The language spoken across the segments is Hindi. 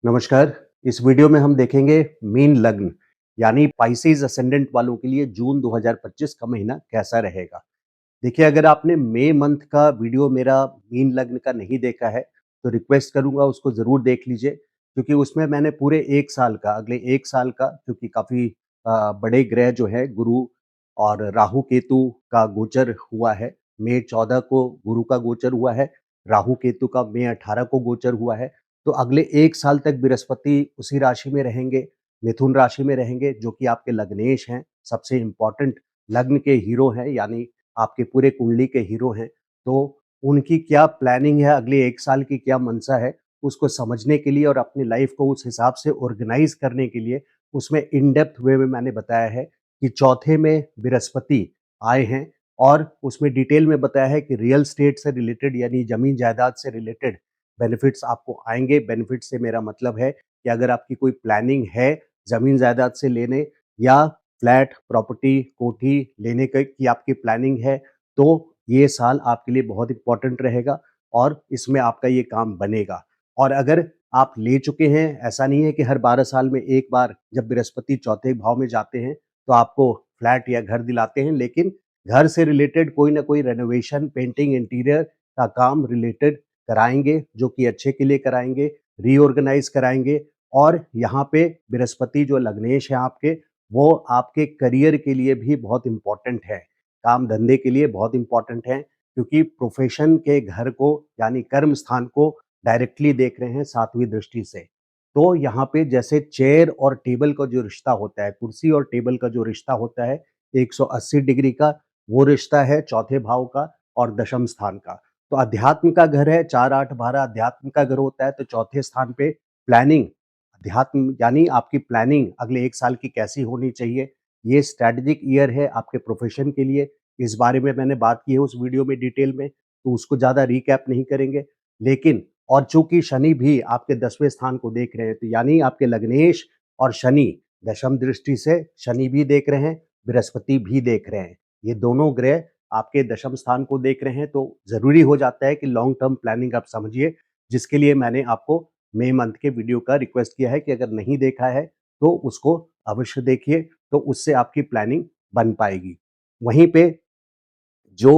नमस्कार। इस वीडियो में हम देखेंगे मीन लग्न यानी पाइसेस असेंडेंट वालों के लिए जून 2025 का महीना कैसा रहेगा। देखिए, अगर आपने मई मंथ का वीडियो मेरा मीन लग्न का नहीं देखा है तो रिक्वेस्ट करूंगा उसको ज़रूर देख लीजिए, क्योंकि उसमें मैंने पूरे 1 साल का, अगले 1 साल का, क्योंकि काफ़ी बड़े ग्रह जो है गुरु और राहु केतु का गोचर हुआ है। मई 14 को गुरु का गोचर हुआ है, राहु केतु का मई 18 को गोचर हुआ है। तो अगले 1 साल तक बृहस्पति उसी राशि में रहेंगे, मिथुन राशि में रहेंगे, जो कि आपके लग्नेश हैं, सबसे इम्पोर्टेंट लग्न के हीरो हैं, यानी आपके पूरे कुंडली के हीरो हैं। तो उनकी क्या प्लानिंग है, अगले 1 साल की क्या मनसा है, उसको समझने के लिए और अपनी लाइफ को उस हिसाब से ऑर्गेनाइज़ करने के लिए उसमें इन डेप्थ वे में मैंने बताया है कि चौथे में बृहस्पति आए हैं, और उसमें डिटेल में बताया है कि रियल एस्टेट से रिलेटेड यानी ज़मीन जायदाद से रिलेटेड बेनिफिट्स आपको आएँगे। बेनिफिट से मेरा मतलब है कि अगर आपकी कोई प्लानिंग है ज़मीन जायदाद से लेने या फ्लैट, प्रॉपर्टी, कोठी लेने की आपकी प्लानिंग है, तो ये साल आपके लिए बहुत इम्पोर्टेंट रहेगा और इसमें आपका ये काम बनेगा। और अगर आप ले चुके हैं, ऐसा नहीं है कि हर 12 साल में एक बार जब बृहस्पति चौथे भाव में जाते हैं, तो आपको फ्लैट या घर दिलाते हैं, लेकिन घर से रिलेटेड कोई ना कोई रेनोवेशन, पेंटिंग, इंटीरियर का काम रिलेटेड कराएँगे, जो कि अच्छे के लिए कराएँगे, रीऑर्गेनाइज़ कराएँगे। और यहाँ पे बृहस्पति जो लग्नेश है आपके, वो आपके करियर के लिए भी बहुत इम्पोर्टेंट है, काम-धंधे के लिए बहुत इम्पोर्टेंट है, क्योंकि प्रोफ़ेशन के घर को यानी कर्म स्थान को डायरेक्टली देख रहे हैं 7वीं दृष्टि से। तो यहाँ पे जैसे चेयर और टेबल का जो रिश्ता होता है, कुर्सी और टेबल का जो रिश्ता होता है 180 डिग्री का, वो रिश्ता है चौथे भाव का और दशम स्थान का। तो अध्यात्म का घर है, 4, 8, 12 अध्यात्म का घर होता है, तो चौथे स्थान पे प्लानिंग, अध्यात्म यानी आपकी प्लानिंग अगले 1 साल की कैसी होनी चाहिए। ये स्ट्रैटेजिक ईयर है आपके प्रोफ़ेशन के लिए। इस बारे में मैंने बात की है उस वीडियो में डिटेल में, तो उसको ज़्यादा रिकैप नहीं करेंगे। लेकिन और चूँकि शनि भी आपके 10वें स्थान को देख रहे हैं, तो यानी आपके लग्नेश और शनि दशम दृष्टि से शनि भी देख रहे हैं, बृहस्पति भी देख रहे हैं। ये दोनों ग्रह आपके दशम स्थान को देख रहे हैं, तो ज़रूरी हो जाता है कि लॉन्ग टर्म प्लानिंग आप समझिए, जिसके लिए मैंने आपको मई मंथ के वीडियो का रिक्वेस्ट किया है कि अगर नहीं देखा है, तो उसको अवश्य देखिए, तो उससे आपकी प्लानिंग बन पाएगी। वहीं पे जो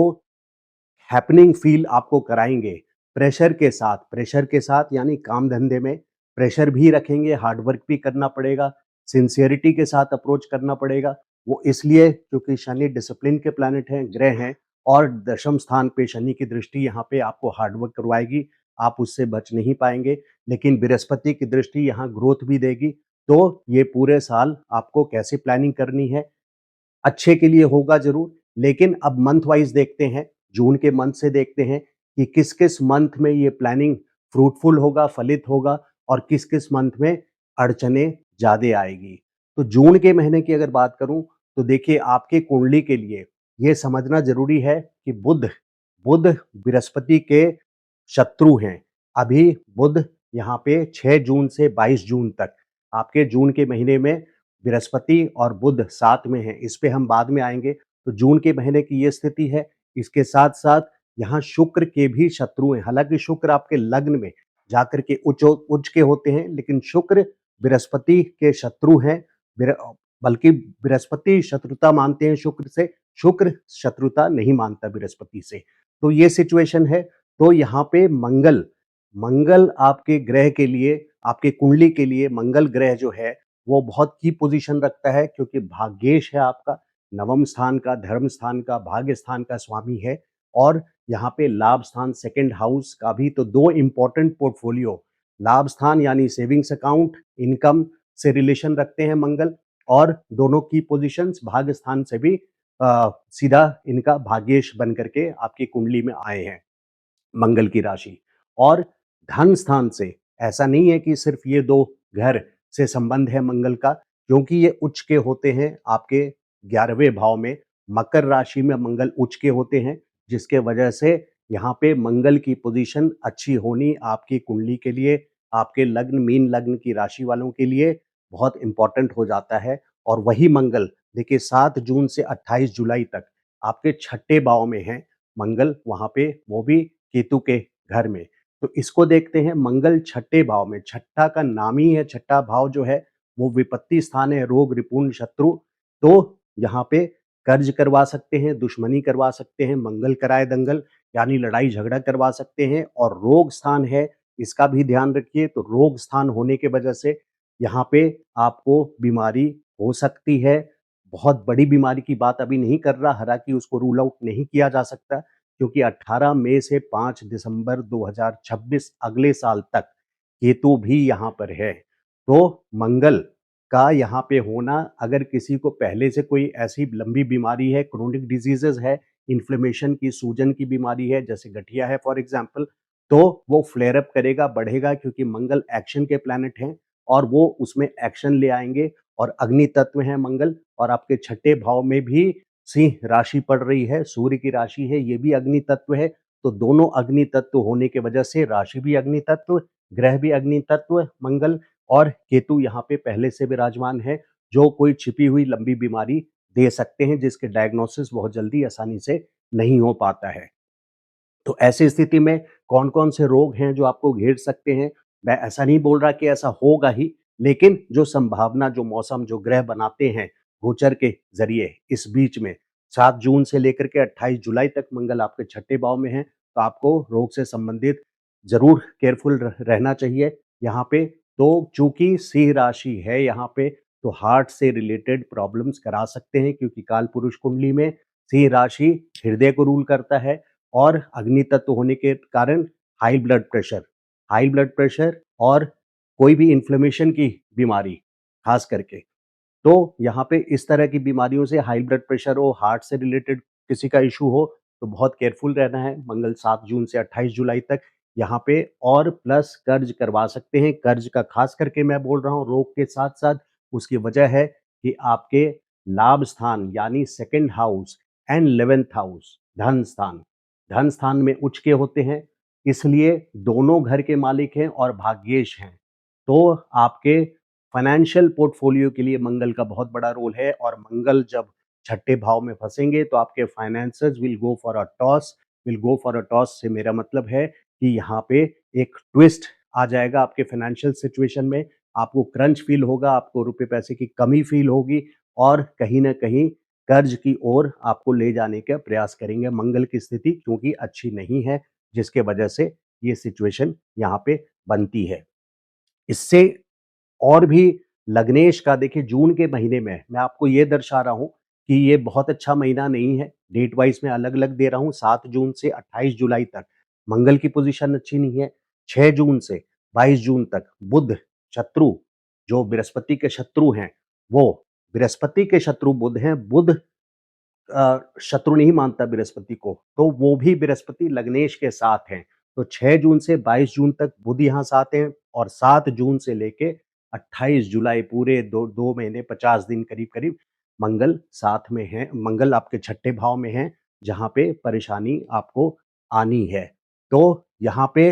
हैपनिंग फ़ील आपको कराएँगे, प्रेशर के साथ यानी काम-धंधे में प्रेशर भी रखेंगे, हार्ड वर्क भी करना पड़ेगा, सिंसियरिटी के साथ अप्रोच करना पड़ेगा। वो इसलिए क्योंकि शनि डिसिप्लिन के प्लैनेट हैं, ग्रह हैं, और दशम स्थान पे शनि की दृष्टि यहाँ पे आपको हार्ड वर्क करवाएगी, आप उससे बच नहीं पाएँगे। लेकिन बृहस्पति की दृष्टि यहाँ ग्रोथ भी देगी, तो ये पूरे साल आपको कैसे प्लानिंग करनी है, अच्छे के लिए होगा ज़रूर। लेकिन अब मंथ वाइज़ देखते हैं, जून के मंथ से देखते हैं कि किस-किस मंथ में ये प्लानिंग फ्रूटफुल होगा, फलित होगा, और किस-किस मंथ में अड़चनें ज़्यादा आएगी। तो जून के महीने की अगर बात करूँ, तो देखिए आपकी कुंडली के लिए ये समझना ज़रूरी है कि बुध बुध बृहस्पति के शत्रु हैं। अभी बुध यहाँ पे 6 जून से 22 जून तक आपके जून के महीने में बृहस्पति और बुध साथ में हैं, इस पे हम बाद में आएँगे। तो जून के महीने की ये स्थिति है। इसके साथ-साथ यहाँ शुक्र के भी शत्रु हैं। हालाँकि शुक्र आपके लग्न में जाकर के उच्च के होते हैं, लेकिन शुक्र बृहस्पति के शत्रु हैं। बल्कि बृहस्पति शत्रुता मानते हैं शुक्र से, शुक्र शत्रुता नहीं मानता बृहस्पति से। तो ये सिचुएशन है। तो यहाँ पे मंगल मंगल आपके ग्रह के लिए, आपके कुंडली के लिए मंगल ग्रह जो है, वो बहुत की पोजीशन रखता है, क्योंकि भाग्येश है आपका, नवम स्थान का, धर्म स्थान का, भाग्य स्थान का स्वामी है। और यहाँ पे लाभ स्थान, सेकंड हाउस का भी, तो 2 इम्पोर्टेंट पोर्टफोलियो, लाभ स्थान यानी सेविंग्स अकाउंट, इनकम से रिलेशन रखते हैं मंगल, और दोनों की पोजीशंस भाग्य स्थान से भी सीधा इनका भाग्येश बन करके आपकी कुंडली में आए हैं, मंगल की राशि। और धन स्थान से ऐसा नहीं है कि सिर्फ ये 2 घर से संबंध है मंगल का, क्योंकि ये उच्च के होते हैं आपके 11वें भाव में, मकर राशि में मंगल उच्च के होते हैं, जिसके वजह से यहाँ पे मंगल की पोजीशन अच्छी होनी आपकी कुंडली के लिए, आपके लग्न, मीन लग्न की राशि वालों के लिए बहुत इम्पोर्टेंट हो जाता है। और वही मंगल देखिए 7 जून से 28 जुलाई तक आपके छठे भाव में है मंगल, वहाँ पे वो भी केतु के घर में। तो इसको देखते हैं मंगल छठे भाव में, छठा का नाम ही है, छठा भाव जो है वो विपत्ति स्थान है, रोग, रिपुण, शत्रु। तो यहाँ पे कर्ज करवा सकते हैं, दुश्मनी करवा सकते हैं, मंगल कराए दंगल यानी लड़ाई झगड़ा करवा सकते हैं। और रोग स्थान है, इसका भी ध्यान रखिए। तो रोग स्थान होने की वजह से यहाँ पे आपको बीमारी हो सकती है। बहुत बड़ी बीमारी की बात अभी नहीं कर रहा, हालांकि उसको रूल आउट नहीं किया जा सकता, क्योंकि 18 मई से 5 दिसंबर 2026 अगले साल तक केतु भी यहाँ पर है। तो मंगल का यहाँ पे होना, अगर किसी को पहले से कोई ऐसी लंबी बीमारी है, क्रोनिक डिजीजेज है, इन्फ्लेमेशन की, सूजन की बीमारी है, जैसे गठिया है फॉर एग्जाम्पल, तो वो फ्लेयर अप करेगा, बढ़ेगा, क्योंकि मंगल एक्शन के प्लैनेट हैं और वो उसमें एक्शन ले आएंगे। और अग्नि तत्व है मंगल, और आपके छठे भाव में भी सिंह राशि पड़ रही है, सूर्य की राशि है, ये भी अग्नि तत्व है। तो दोनों अग्नि तत्व होने की वजह से राशि भी अग्नि तत्व, ग्रह भी अग्नि तत्व मंगल, और केतु यहाँ पे पहले से विराजमान है, जो कोई छिपी हुई लंबी बीमारी दे सकते हैं, जिसके डायग्नोसिस बहुत जल्दी आसानी से नहीं हो पाता है। तो ऐसी स्थिति में कौन-कौन से रोग हैं जो आपको घेर सकते हैं? मैं ऐसा नहीं बोल रहा कि ऐसा होगा ही, लेकिन जो संभावना, जो मौसम, जो ग्रह बनाते हैं गोचर के ज़रिए इस बीच में 7 जून से लेकर के 28 जुलाई तक मंगल आपके छठे भाव में है, तो आपको रोग से संबंधित ज़रूर केयरफुल रहना चाहिए यहाँ पे। तो चूँकि सिंह राशि है यहाँ पे, तो हार्ट से रिलेटेड प्रॉब्लम्स करा सकते हैं, क्योंकि कालपुरुष कुंडली में सिंह राशि हृदय को रूल करता है। और अग्नि तत्व होने के कारण हाई ब्लड प्रेशर और कोई भी इन्फ्लेमेशन की बीमारी खास करके, तो यहाँ पे इस तरह की बीमारियों से, हाई ब्लड प्रेशर हो, हार्ट से रिलेटेड किसी का इशू हो, तो बहुत केयरफुल रहना है मंगल 7 जून से 28 जुलाई तक यहाँ पे। और प्लस कर्ज करवा सकते हैं, कर्ज का खास करके मैं बोल रहा हूँ रोग के साथ साथ। उसकी वजह है कि आपके लाभ स्थान यानी second house and 11th house, धन स्थान में उच्च के होते हैं, इसलिए दोनों घर के मालिक हैं और भाग्येश हैं। तो आपके फाइनेंशियल पोर्टफोलियो के लिए मंगल का बहुत बड़ा रोल है, और मंगल जब छठे भाव में फंसेंगे तो आपके finances will go for a toss से मेरा मतलब है कि यहाँ पे एक ट्विस्ट आ जाएगा आपके फाइनेंशियल सिचुएशन में। आपको क्रंच फील होगा, आपको रुपए पैसे की कमी फील होगी, और कहीं ना कहीं कर्ज की ओर आपको ले जाने का प्रयास करेंगे। मंगल की स्थिति क्योंकि अच्छी नहीं है, जिसके वजह से ये सिचुएशन यहाँ पे बनती है। इससे और भी लग्नेश का, देखिए जून के महीने में मैं आपको ये दर्शा रहा हूँ कि ये बहुत अच्छा महीना नहीं है। डेट वाइज मैं अलग अलग दे रहा हूँ, 7 जून से 28 जुलाई तक मंगल की पोजीशन अच्छी नहीं है। 6 जून से 22 जून तक बुध, शत्रु, जो बृहस्पति के शत्रु हैं, वो बृहस्पति के शत्रु बुध हैं। बुध शत्रु नहीं मानता बृहस्पति को, तो वो भी बृहस्पति लग्नेश के साथ हैं। तो 6 जून से 22 जून तक बुध यहाँ साथ हैं, और 7 जून से लेके 28 जुलाई पूरे 2 महीने 50 दिन करीब-करीब मंगल साथ में हैं। मंगल आपके छठे भाव में हैं, जहाँ पे परेशानी आपको आनी है। तो यहाँ पे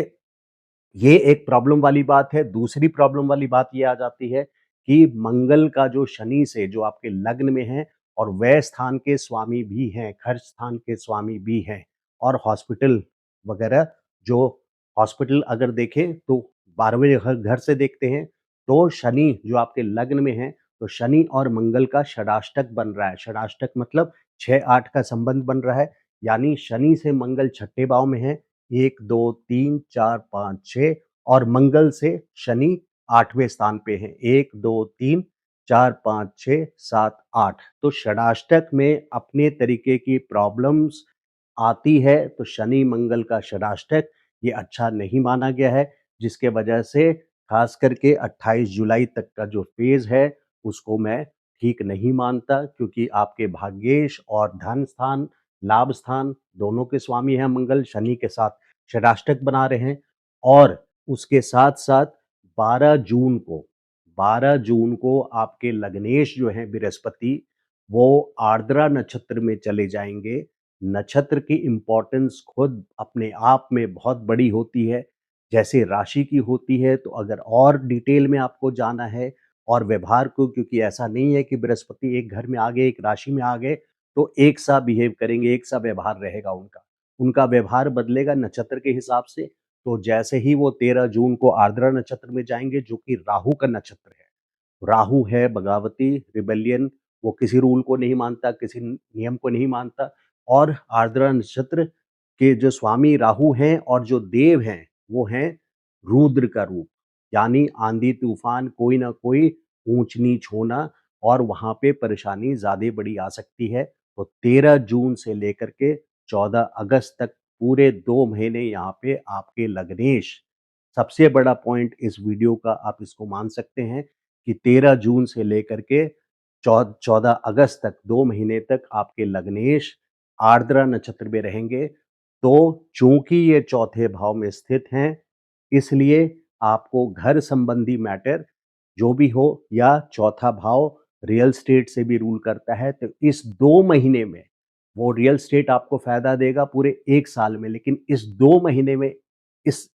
ये एक प्रॉब्लम वाली बात है। दूसरी प्रॉब्लम वाली बात ये आ जाती है कि मंगल का जो शनि से, जो आपके लग्न में है और व्यय स्थान के स्वामी भी हैं, खर्च स्थान के स्वामी भी हैं, और हॉस्पिटल वगैरह, जो हॉस्पिटल अगर देखें तो 12वें घर घर से देखते हैं, तो शनि जो आपके लग्न में है, तो शनि और मंगल का षडाष्टक बन रहा है। षडाष्टक मतलब 6-8 का संबंध बन रहा है, यानी शनि से मंगल छठे भाव में है, 1, 2, 3, 4, 5, 6, और मंगल से शनि 8वें स्थान पे है, 1, 2, 3, 4, 5, 6, 7, 8। तो षडाष्टक में अपने तरीके की प्रॉब्लम्स आती है, तो शनि मंगल का षडाष्टक ये अच्छा नहीं माना गया है, जिसके वजह से खास करके 28 जुलाई तक का जो फेज है उसको मैं ठीक नहीं मानता, क्योंकि आपके भाग्येश और धन स्थान, लाभ स्थान दोनों के स्वामी हैं मंगल, शनि के साथ षडाष्टक बना रहे हैं। और उसके साथ साथ 12 जून को 12 जून को आपके लग्नेश जो हैं बृहस्पति, वो आर्द्रा नक्षत्र में चले जाएंगे। नक्षत्र की इम्पोर्टेंस खुद अपने आप में बहुत बड़ी होती है, जैसे राशि की होती है। तो अगर और डिटेल में आपको जाना है और व्यवहार को, क्योंकि ऐसा नहीं है कि बृहस्पति एक घर में आ गए, एक राशि में आ गए तो एक सा बिहेव करेंगे, एक सा व्यवहार रहेगा उनका। उनका व्यवहार बदलेगा नक्षत्र के हिसाब से। तो जैसे ही वो 13 जून को आर्द्रा नक्षत्र में जाएँगे, जो कि राहु का नक्षत्र है। राहु है बगावती, रिबेलियन, वो किसी रूल को नहीं मानता, किसी नियम को नहीं मानता और आर्द्रा नक्षत्र के जो स्वामी राहु हैं और जो देव हैं, वो हैं रुद्र का रूप। यानी आंधी-तूफान, कोई ना कोई ऊँच-नीच होना और वहाँ पे परेशानी ज़्यादा बड़ी आ सकती है। तो 13 जून से लेकर के 14 अगस्त तक पूरे 2 महीने यहाँ पे आपके लग्नेश, सबसे बड़ा पॉइंट इस वीडियो का आप इसको मान सकते हैं कि 13 जून से लेकर के 14 अगस्त तक 2 महीने तक आपके लग्नेश आर्द्रा नक्षत्र में रहेंगे। तो चूंकि ये चौथे भाव में स्थित हैं, इसलिए आपको घर संबंधी मैटर जो भी हो, या चौथा भाव रियल एस्टेट से भी रूल करता है, तो इस 2 महीने में वो रियल एस्टेट आपको फ़ायदा देगा पूरे 1 साल में, लेकिन इस 2 महीने में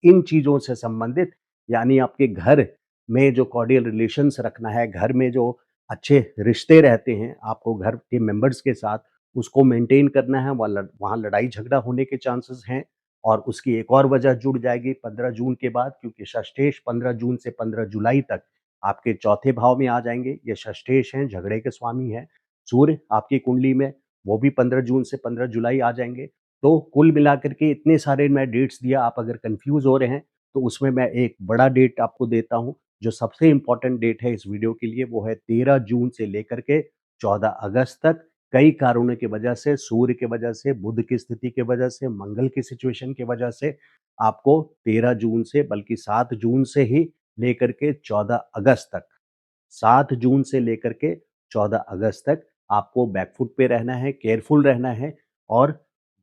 इन चीज़ों से संबंधित, यानी आपके घर में जो कॉर्डियल रिलेशंस रखना है, घर में जो अच्छे रिश्ते रहते हैं आपको घर के मेंबर्स के साथ, उसको मेंटेन करना है। वहाँ लड़ाई झगड़ा होने के चांसेस हैं। और उसकी एक और वजह जुड़ जाएगी 15 जून के बाद, क्योंकि षष्ठेश 15 जून से 15 जुलाई तक आपके चौथे भाव में आ जाएंगे। ये षष्ठेश हैं, झगड़े के स्वामी हैं। सूर्य आपकी कुंडली में, वो भी 15 जून से 15 जुलाई आ जाएंगे। तो कुल मिलाकर के इतने सारे मैं डेट्स दिया, आप अगर कंफ्यूज हो रहे हैं तो उसमें मैं एक बड़ा डेट आपको देता हूँ। जो सबसे इम्पोर्टेंट डेट है इस वीडियो के लिए, वो है 13 जून से लेकर के 14 अगस्त तक। कई कारणों की वजह से, सूर्य की वजह से, बुध की स्थिति की वजह से, मंगल की सिचुएशन की वजह से आपको 13 जून से, बल्कि 7 जून से ही लेकर के 14 अगस्त तक, 7 जून से लेकर के 14 अगस्त तक आपको बैकफुट पे रहना है, केयरफुल रहना है। और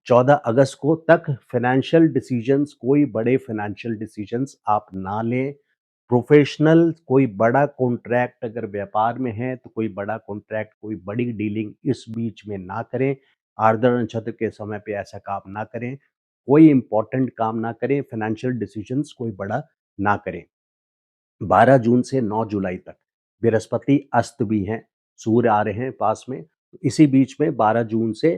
14 अगस्त को तक फाइनेंशियल डिसीजंस, कोई बड़े फाइनेंशियल डिसीजंस आप ना लें। प्रोफेशनल कोई बड़ा कॉन्ट्रैक्ट अगर व्यापार में है, तो कोई बड़ा कॉन्ट्रैक्ट, कोई बड़ी डीलिंग इस बीच में ना करें। आर्द्रा नक्षत्र के समय पे ऐसा काम ना करें। कोई इंपॉर्टेंट काम ना करें, फाइनेंशियल डिसीजंस कोई बड़ा ना करें। 12 जून से 9 जुलाई तक बृहस्पति अस्त भी हैं, सूर्य आ रहे हैं पास में। तो इसी बीच में 12 जून से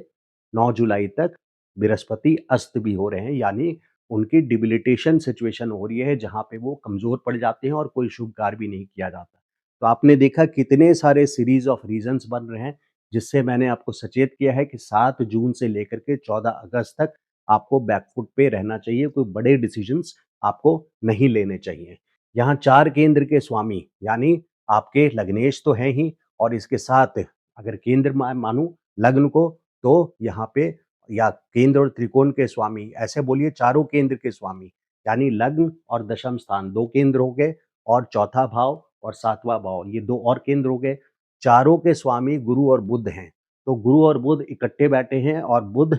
9 जुलाई तक बृहस्पति अस्त भी हो रहे हैं, यानी उनकी डिबिलिटेशन सिचुएशन हो रही है, जहाँ पे वो कमज़ोर पड़ जाते हैं और कोई शुभ कार्य भी नहीं किया जाता। तो आपने देखा कितने सारे सीरीज़ ऑफ रीज़न्स बन रहे हैं, जिससे मैंने आपको सचेत किया है कि 7 जून से लेकर के 14 अगस्त तक आपको बैकफुट पे रहना चाहिए, कोई बड़े डिसीजंस आपको नहीं लेने चाहिए। यहाँ 4 केंद्र के स्वामी, यानी आपके लग्नेश तो हैं ही, और इसके साथ अगर केंद्र मानूं लग्न को, तो यहाँ पे या केंद्र और त्रिकोण के स्वामी, ऐसे बोलिए चारों केंद्र के स्वामी, यानी लग्न और दशम स्थान 2 केंद्र हो गए, और चौथा भाव और 7वां भाव ये 2 और केंद्र हो गए। चारों के स्वामी गुरु और बुध हैं। तो गुरु और बुध इकट्ठे बैठे हैं और बुध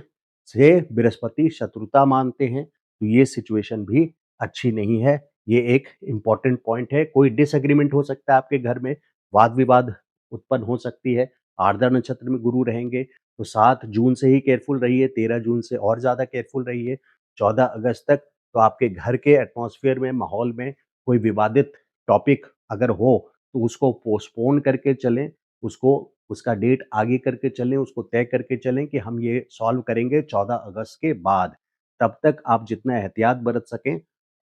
से बृहस्पति शत्रुता मानते हैं। तो ये सिचुएशन भी अच्छी नहीं है। ये एक इम्पॉर्टेंट पॉइंट है। कोई डिसएग्रीमेंट हो सकता है आपके घर में, वाद-विवाद उत्पन्न हो सकती है। आर्द्रा नक्षत्र में गुरु रहेंगे, तो 7 जून से ही केयरफुल रहिए, 13 जून से और ज़्यादा केयरफुल रहिए। 14 अगस्त तक तो आपके घर के एटमॉस्फेयर में, माहौल में कोई विवादित टॉपिक अगर हो, तो उसको पोस्टपोन करके चलें, उसको उसका डेट आगे करके चलें, उसको तय करके चलें कि हम ये सॉल्व करेंगे 14 अगस्त के बाद। तब तक आप जितना एहतियात बरत सकें,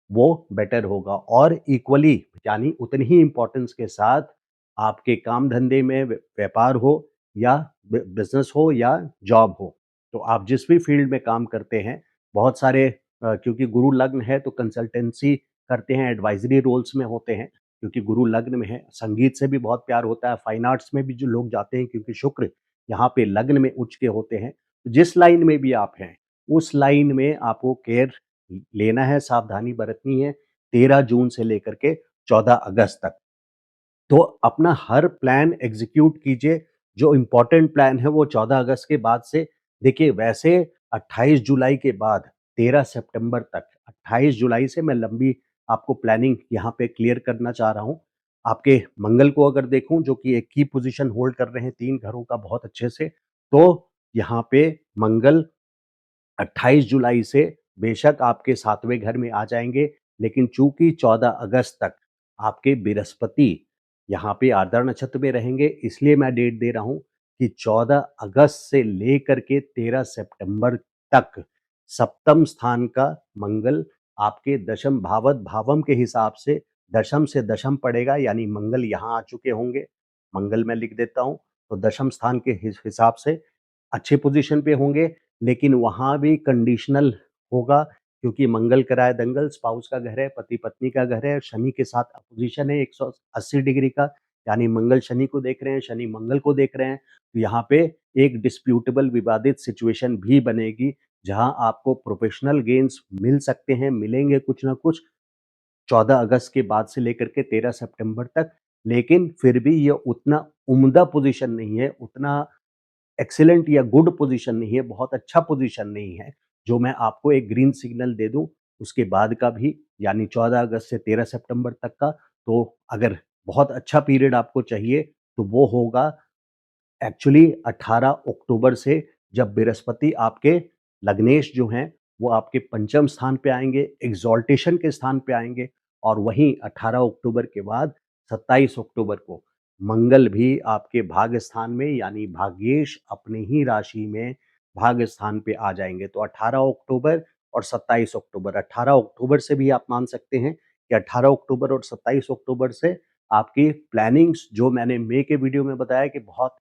वो बेटर होगा। और इक्वली, यानी उतनी ही इम्पोर्टेंस के साथ आपके काम धंधे में, व्यापार हो या बिजनेस हो या जॉब हो, तो आप जिस भी फील्ड में काम करते हैं, बहुत सारे क्योंकि गुरु लग्न है तो कंसल्टेंसी करते हैं, एडवाइजरी रोल्स में होते हैं, क्योंकि गुरु लग्न में है। संगीत से भी बहुत प्यार होता है, फाइन आर्ट्स में भी जो लोग जाते हैं, क्योंकि शुक्र यहाँ पे लग्न में उच्च के होते हैं। जिस लाइन में भी आप हैं, उस लाइन में आपको केयर लेना है, सावधानी बरतनी है, 13 जून से लेकर के 14 अगस्त तक। तो अपना हर प्लान एग्ज़ीक्यूट कीजिए। जो इम्पोर्टेंट प्लान है वो 14 अगस्त के बाद से, देखिए वैसे 28 जुलाई के बाद 13 सितंबर तक, 28 जुलाई से मैं लंबी आपको प्लानिंग यहाँ पे क्लियर करना चाह रहा हूँ। आपके मंगल को अगर देखूँ, जो कि एक की पोज़ीशन होल्ड कर रहे हैं 3 घरों का बहुत अच्छे से, तो यहाँ पे मंगल 28 जुलाई से बेशक आपके 7वें घर में आ जाएँगे, लेकिन चूँकि 14 अगस्त तक आपके बृहस्पति यहाँ पे आर्द्रा नक्षत्र में रहेंगे, इसलिए मैं डेट दे रहा हूँ कि 14 अगस्त से लेकर के 13 सितंबर तक सप्तम स्थान का मंगल आपके दशम भावत भावम के हिसाब से दशम से दशम पड़ेगा, यानी मंगल यहाँ आ चुके होंगे। मंगल मैं लिख देता हूँ, तो दशम स्थान के हिसाब से अच्छे पोजीशन पे होंगे, लेकिन वहाँ भी कंडीशनल होगा, क्योंकि मंगल कराए दंगल, स्पाउस का घर है, पति-पत्नी का घर है, शनि के साथ अपोज़िशन है 180 डिग्री का, यानी मंगल शनि को देख रहे हैं, शनि मंगल को देख रहे हैं। तो यहाँ पे एक डिस्प्यूटेबल विवादित सिचुएशन भी बनेगी, जहाँ आपको प्रोफेशनल गेन्स मिल सकते हैं, मिलेंगे कुछ ना कुछ 14 अगस्त के बाद से लेकर के 13 सितंबर तक। लेकिन फिर भी ये उतना उम्दा पोज़ीशन नहीं है, उतना एक्सीलेंट या गुड पोजीशन नहीं है, बहुत अच्छा पोजीशन नहीं है, जो मैं आपको एक ग्रीन सिग्नल दे दूँ, उसके बाद का भी, यानी 14 अगस्त से 13 सितंबर तक का। तो अगर बहुत अच्छा पीरियड आपको चाहिए, तो वो होगा एक्चुअली 18 अक्टूबर से, जब बृहस्पति आपके लग्नेश जो हैं, वो आपके पंचम स्थान पे आएँगे, एक्सॉल्टेशन के स्थान पे आएँगे, और वहीं 18 अक्टूबर के बाद 27 अक्टूबर को मंगल भी आपके भाग्य स्थान में, यानी भाग्येश अपनी ही राशि में भाग्य स्थान पे आ जाएँगे। तो 18 अक्टूबर और 27 अक्टूबर, 18 अक्टूबर से भी आप मान सकते हैं कि 18 अक्टूबर और 27 अक्टूबर से आपकी प्लानिंग्स, जो मैंने मई के वीडियो में बताया कि बहुत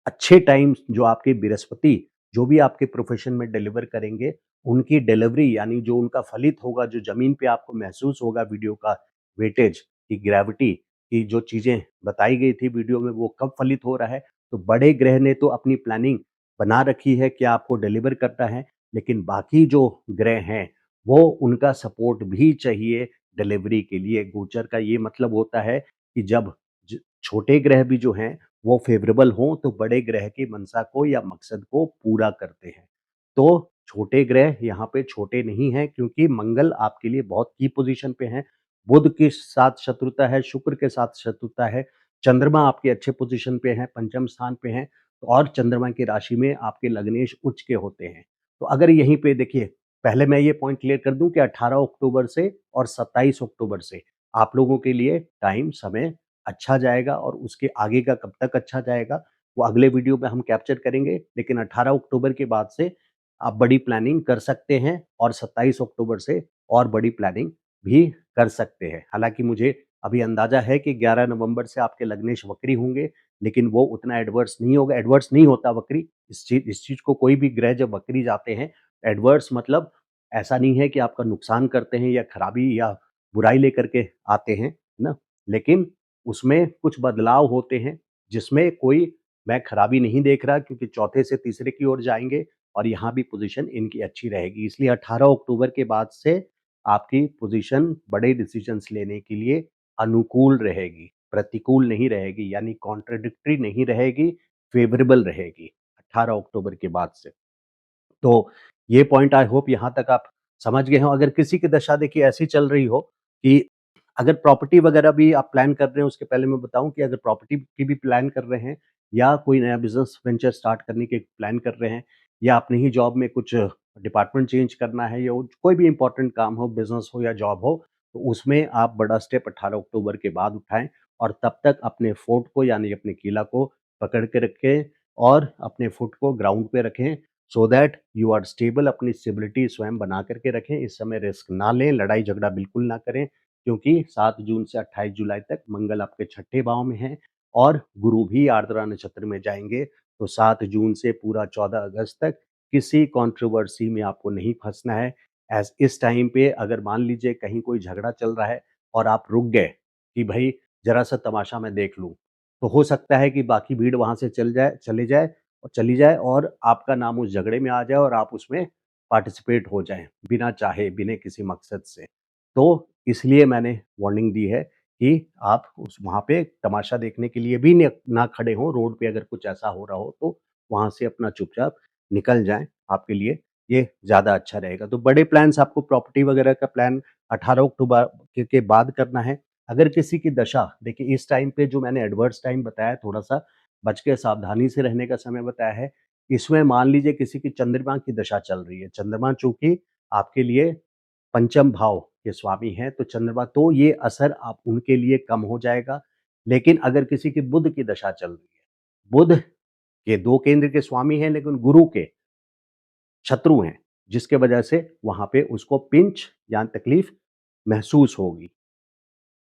अच्छे टाइम जो आपके बृहस्पति जो भी आपके प्रोफेशन में डिलीवर करेंगे, उनकी डिलीवरी, यानी जो उनका फलित होगा, जो ज़मीन पे आपको महसूस होगा वीडियो का वेटेज की ग्रेविटी की जो चीज़ें बताई गई थी वीडियो में, वो कब फलित हो रहा है। तो बड़े ग्रह ने तो अपनी प्लानिंग बना रखी है कि आपको डिलीवर करना है, लेकिन बाकी जो ग्रह हैं, वो उनका सपोर्ट भी चाहिए डिलीवरी के लिए। गोचर का ये मतलब होता है कि जब ज छोटे ग्रह भी जो हैं, वो फेवरेबल हों, तो बड़े ग्रह की मंशा को या मकसद को पूरा करते हैं। तो छोटे ग्रह यहाँ पे छोटे नहीं हैं, क्योंकि मंगल आपके लिए बहुत की पोजीशन पे हैं। बुध के साथ शत्रुता है, शुक्र के साथ शत्रुता है, चंद्रमा आपके अच्छे पोजीशन पे हैं, पंचम स्थान पे हैं, और चंद्रमा की राशि में आपके लग्नेश उच्च के होते हैं। तो अगर यहीं पे देखिए, पहले मैं ये पॉइंट क्लियर कर दूं कि 18 अक्टूबर से और 27 अक्टूबर से आप लोगों के लिए टाइम समय अच्छा जाएगा, और उसके आगे का कब तक अच्छा जाएगा, वो अगले वीडियो में हम कैप्चर करेंगे। लेकिन 18 अक्टूबर के बाद से आप बड़ी प्लानिंग कर सकते हैं, और 27 अक्टूबर से और बड़ी प्लानिंग भी कर सकते हैं। हालाँकि मुझे अभी अंदाज़ा है कि 11 नवंबर से आपके लग्नेश वक्री होंगे, लेकिन वो उतना एडवर्स नहीं होगा, एडवर्स नहीं होता वक्री। इस चीज़ को कोई भी ग्रह जब वक्री जाते हैं, एडवर्स मतलब ऐसा नहीं है कि आपका नुकसान करते हैं या खराबी या बुराई लेकर के आते हैं, है ना? लेकिन उसमें कुछ बदलाव होते हैं, जिसमें कोई मैं खराबी नहीं देख रहा, क्योंकि चौथे से तीसरे की ओर जाएँगे, और यहाँ भी पोज़ीशन इनकी अच्छी रहेगी। इसलिए 18 अक्टूबर के बाद से आपकी पोज़ीशन बड़े डिसीज़न्स लेने के लिए अनुकूल रहेगी, प्रतिकूल नहीं रहेगी, यानी कॉन्ट्राडिक्टरी नहीं रहेगी, फ़ेवरेबल रहेगी 18 अक्टूबर के बाद से। तो ये पॉइंट आई होप यहाँ तक आप समझ गए हों। अगर किसी की दशा देखिए ऐसी चल रही हो कि अगर प्रॉपर्टी वगैरह भी आप प्लान कर रहे हैं, उसके पहले मैं बताऊँ कि अगर प्रॉपर्टी की भी प्लान कर रहे हैं, या कोई नया बिज़नेस वेंचर स्टार्ट करने के प्लान कर रहे हैं, या अपनी ही जॉब में कुछ डिपार्टमेंट चेंज करना है, या कोई भी इम्पोर्टेंट काम हो, बिज़नेस हो या जॉब हो, तो उसमें आप बड़ा स्टेप 18 अक्टूबर के बाद उठाएँ, और तब तक अपने फोर्ट को, यानी अपने किला को पकड़ के रखें, और अपने फुट को ग्राउंड पे रखें, so that you are stable. अपनी स्टेबिलिटी स्वयं बना करके रखें। इस समय रिस्क ना लें, लड़ाई झगड़ा बिल्कुल ना करें, क्योंकि 7 जून से 28 जुलाई तक मंगल आपके छठे भाव में है, और गुरु भी आर्द्रा नक्षत्र में जाएंगे। तो 7 जून से पूरा 14 अगस्त तक किसी कंट्रोवर्सी में आपको नहीं फंसना है। एज इस टाइम पे अगर मान लीजिए कहीं कोई झगड़ा चल रहा है, और आप रुक गए कि भाई जरा सा तमाशा मैं देख लूं, तो हो सकता है कि बाकी भीड़ वहां से चले जाए और चली जाए, और आपका नाम उस झगड़े में आ जाए, और आप उसमें पार्टिसिपेट हो जाएँ, बिना चाहे, बिना किसी मकसद से। तो इसलिए मैंने वार्निंग दी है कि आप उस वहाँ पे तमाशा देखने के लिए भी न ना खड़े हों, रोड पे अगर कुछ ऐसा हो रहा हो, तो वहाँ से अपना चुपचाप निकल जाएँ, आपके लिए ये ज़्यादा अच्छा रहेगा। तो बड़े प्लान्स आपको प्रॉपर्टी वगैरह का प्लान 18 अक्टूबर के बाद करना है। अगर किसी की दशा देखिए, इस टाइम पे जो मैंने एडवर्स टाइम बताया, थोड़ा-सा बच के सावधानी से रहने का समय बताया है, इसमें मान लीजिए किसी की चंद्रमा की दशा चल रही है। चंद्रमा चूँकि आपके लिए पंचम भाव के स्वामी हैं, तो चंद्रमा, तो ये असर आप उनके लिए कम हो जाएगा। लेकिन अगर किसी की बुध की दशा चल रही है, बुध के 2 केंद्र के स्वामी हैं, लेकिन गुरु के शत्रु हैं। जिसके वजह से वहाँ पे उसको पिंच या तकलीफ महसूस होगी।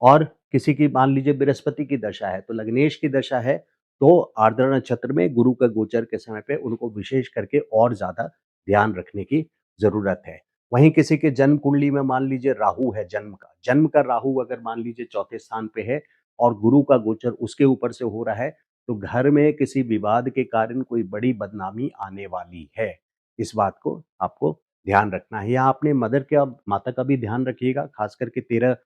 और किसी की मान लीजिए बृहस्पति की दशा है, तो लग्नेश की दशा है, तो आर्द्रा नक्षत्र में गुरु का गोचर के समय पे उनको विशेष करके और ज़्यादा ध्यान रखने की ज़रूरत है। वहीं किसी के जन्म कुंडली में मान लीजिए राहु है जन्म का राहु अगर मान लीजिए चौथे स्थान पे है और गुरु का गोचर उसके ऊपर से हो रहा है, तो घर में किसी विवाद के कारण कोई बड़ी बदनामी आने वाली है। इस बात को आपको ध्यान रखना है। यहाँ अपने माता का भी ध्यान रखिएगा, खास करके 13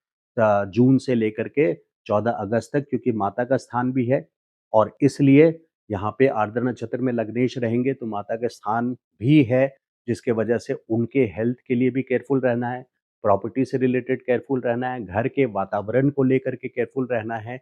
जून से लेकर के 14 अगस्त तक, क्योंकि माता का स्थान भी है और इसलिए यहाँ पे आर्द्रा नक्षत्र में लग्नेश रहेंगे तो माता का स्थान भी है, जिसके वजह से उनके हेल्थ के लिए भी केयरफुल रहना है, प्रॉपर्टी से रिलेटेड केयरफुल रहना है, घर के वातावरण को लेकर के केयरफुल रहना है,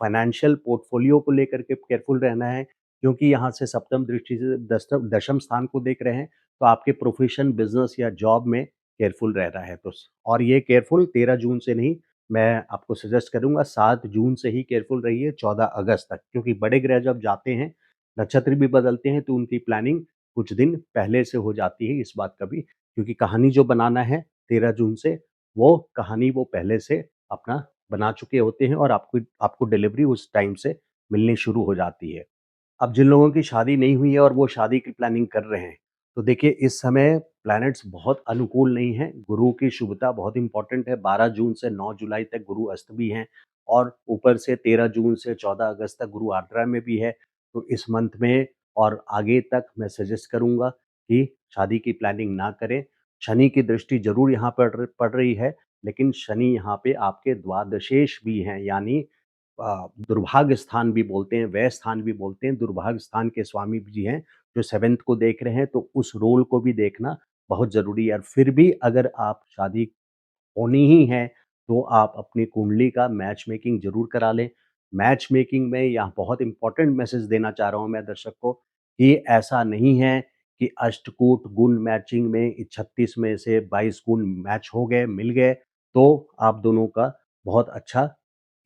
फाइनेंशियल पोर्टफोलियो को लेकर के केयरफुल रहना है, क्योंकि यहाँ से सप्तम दृष्टि से दशम स्थान को देख रहे हैं, तो आपके प्रोफेशन, बिजनेस या जॉब में केयरफुल रहना है। तो और ये केयरफुल 13 जून से नहीं, मैं आपको सजेस्ट करूँगा 7 जून से ही केयरफुल रहिए 14 अगस्त तक, क्योंकि बड़े ग्रह जब जाते हैं, नक्षत्र भी बदलते हैं, तो उनकी प्लानिंग कुछ दिन पहले से हो जाती है। इस बात का भी, क्योंकि कहानी जो बनाना है 13 जून से, वो कहानी वो पहले से अपना बना चुके होते हैं और आपको आपको डिलीवरी उस टाइम से मिलनी शुरू हो जाती है। अब जिन लोगों की शादी नहीं हुई है और वो शादी की प्लानिंग कर रहे हैं, तो देखिए इस समय प्लैनेट्स बहुत अनुकूल नहीं हैं। गुरु की शुभता बहुत इम्पोर्टेंट है। 12 जून से 9 जुलाई तक गुरु अस्त भी हैं और ऊपर से 13 जून से 14 अगस्त तक गुरु आर्द्रा में भी है। तो इस मंथ में और आगे तक मैं सजेस्ट करूँगा कि शादी की प्लानिंग ना करें। शनि की दृष्टि ज़रूर यहाँ पड़ रही है, लेकिन शनि यहाँ पे आपके द्वादशेष भी हैं, यानी दुर्भाग्य स्थान भी बोलते हैं, व्यय स्थान भी बोलते हैं, दुर्भाग्य स्थान के स्वामी जी हैं, जो 7th को देख रहे हैं, तो उस रोल को भी देखना बहुत ज़रूरी है। और फिर भी अगर आप शादी होनी ही है, तो आप अपनी कुंडली का मैच मेकिंग ज़रूर करा लें। मैच मेकिंग में यहाँ बहुत इम्पोर्टेंट मैसेज देना चाह रहा हूँ मैं दर्शक को, कि ऐसा नहीं है कि अष्टकूट गुण मैचिंग में 36 में से 22 गुण मैच हो गए, मिल गए, तो आप दोनों का बहुत अच्छा,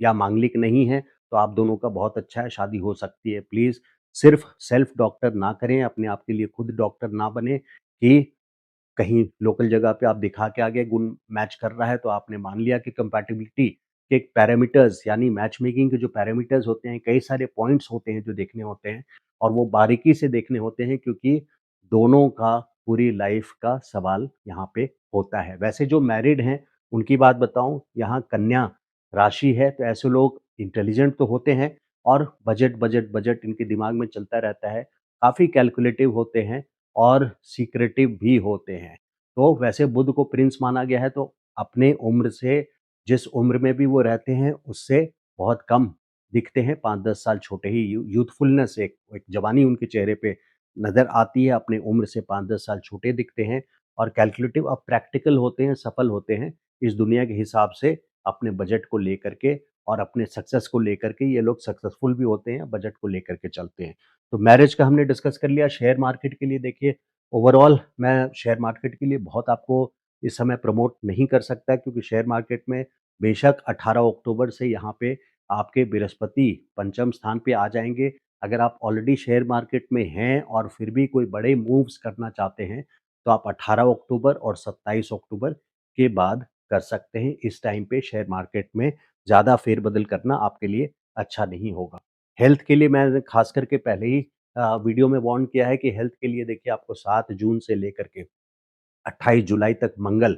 या मांगलिक नहीं है, तो आप दोनों का बहुत अच्छा है, शादी हो सकती है। प्लीज़ सिर्फ़ सेल्फ डॉक्टर ना करें, अपने आप के लिए खुद डॉक्टर ना बनें कि कहीं लोकल जगह पे आप दिखा के आ गए, गुण मैच कर रहा है, तो आपने मान लिया कि कंपैटिबिलिटी के पैरामीटर्स, यानी मैच मेकिंग के जो पैरामीटर्स होते हैं, कई सारे पॉइंट्स होते हैं जो देखने होते हैं और वो बारीकी से देखने होते हैं, क्योंकि दोनों का पूरी लाइफ का सवाल यहाँ पे होता है। वैसे जो मैरिड हैं, उनकी बात बताऊँ, यहाँ कन्या राशि है, तो ऐसे लोग इंटेलिजेंट तो होते हैं और बजट, बजट, बजट इनके दिमाग में चलता रहता है, काफ़ी कैलकुलेटिव होते हैं और सीक्रेटिव भी होते हैं। तो वैसे बुध को प्रिंस माना गया है, तो अपने उम्र से, जिस उम्र में भी वो रहते हैं, उससे बहुत कम दिखते हैं, 5-10 साल छोटे ही। यूथफुलनेस, एक जवानी उनके चेहरे पे नज़र आती है, अपने उम्र से 5-10 साल छोटे दिखते हैं और कैलकुलेटिव और प्रैक्टिकल होते हैं, सफल होते हैं। इस दुनिया के हिसाब से अपने बजट को लेकर के और अपने सक्सेस को लेकर के ये लोग सक्सेसफुल भी होते हैं, बजट को लेकर के चलते हैं। तो मैरिज का हमने डिस्कस कर लिया। शेयर मार्केट के लिए देखिए, ओवरऑल मैं शेयर मार्केट के लिए बहुत आपको इस समय प्रमोट नहीं कर सकता, क्योंकि शेयर मार्केट में बेशक 18 अक्टूबर से यहाँ पे आपके बृहस्पति पंचम स्थान पे आ जाएँगे। अगर आप ऑलरेडी शेयर मार्केट में हैं और फिर भी कोई बड़े मूव्स करना चाहते हैं, तो आप 18 अक्टूबर और 27 अक्टूबर के बाद कर सकते हैं। इस टाइम पे शेयर मार्केट में ज़्यादा फेरबदल करना आपके लिए अच्छा नहीं होगा। हेल्थ के लिए मैंने खास करके पहले ही वीडियो में वार्न किया है कि हेल्थ के लिए देखिए, आपको 7 जून से लेकर के 28 जुलाई तक मंगल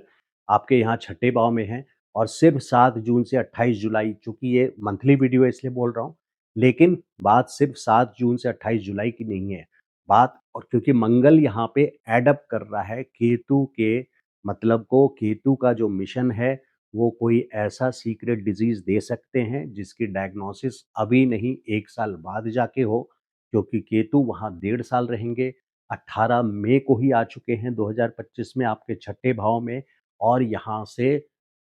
आपके यहाँ छठे भाव में है और सिर्फ 7 जून से 28 जुलाई, चूँकि ये मंथली वीडियो है इसलिए बोल रहा हूँ, लेकिन बात सिर्फ 7 जून से 28 जुलाई की नहीं है। बात, और क्योंकि मंगल यहाँ पे एड अप कर रहा है केतु के मतलब को, केतु का जो मिशन है, वो कोई ऐसा सीक्रेट डिज़ीज़ दे सकते हैं जिसकी डायग्नोसिस अभी नहीं 1 साल बाद जाके हो, क्योंकि केतु वहाँ 1.5 साल रहेंगे। 18 मई को ही आ चुके हैं 2025 में आपके छठे भाव में, और यहाँ से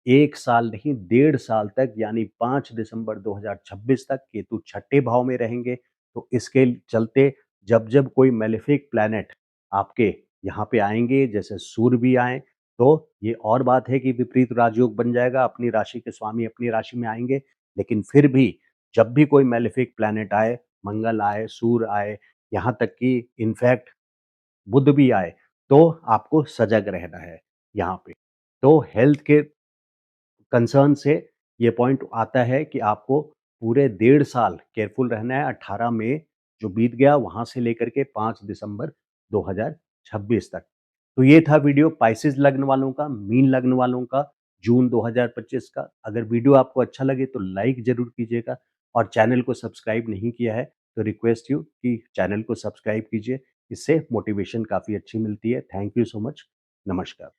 1 साल नहीं 1.5 साल तक, यानी 5 दिसंबर 2026 तक केतु छठे भाव में रहेंगे। तो इसके चलते जब-जब कोई मैलेफिक प्लैनेट आपके यहाँ पे आएँगे, जैसे सूर्य भी आएँ, तो ये और बात है कि विपरीत राजयोग बन जाएगा, अपनी राशि के स्वामी अपनी राशि में आएँगे। लेकिन फिर भी जब भी कोई मैलेफिक प्लैनेट आए, मंगल आए, सूर्य आए, यहाँ तक कि इनफैक्ट बुध भी आए, तो आपको सजग रहना है यहाँ पे। तो हेल्थ के कंसर्न से ये पॉइंट आता है कि आपको पूरे 1.5 साल केयरफुल रहना है। 18 मई जो बीत गया वहाँ से लेकर के 5 दिसंबर 2026 तक। तो ये था वीडियो पाइसेस लग्न वालों का, मीन लग्न वालों का जून 2025 का। अगर वीडियो आपको अच्छा लगे तो लाइक ज़रूर कीजिएगा और चैनल को सब्सक्राइब नहीं किया है तो रिक्वेस्ट यू कि चैनल को सब्सक्राइब कीजिए। इससे मोटिवेशन काफ़ी अच्छी मिलती है। Thank you so much. नमस्कार।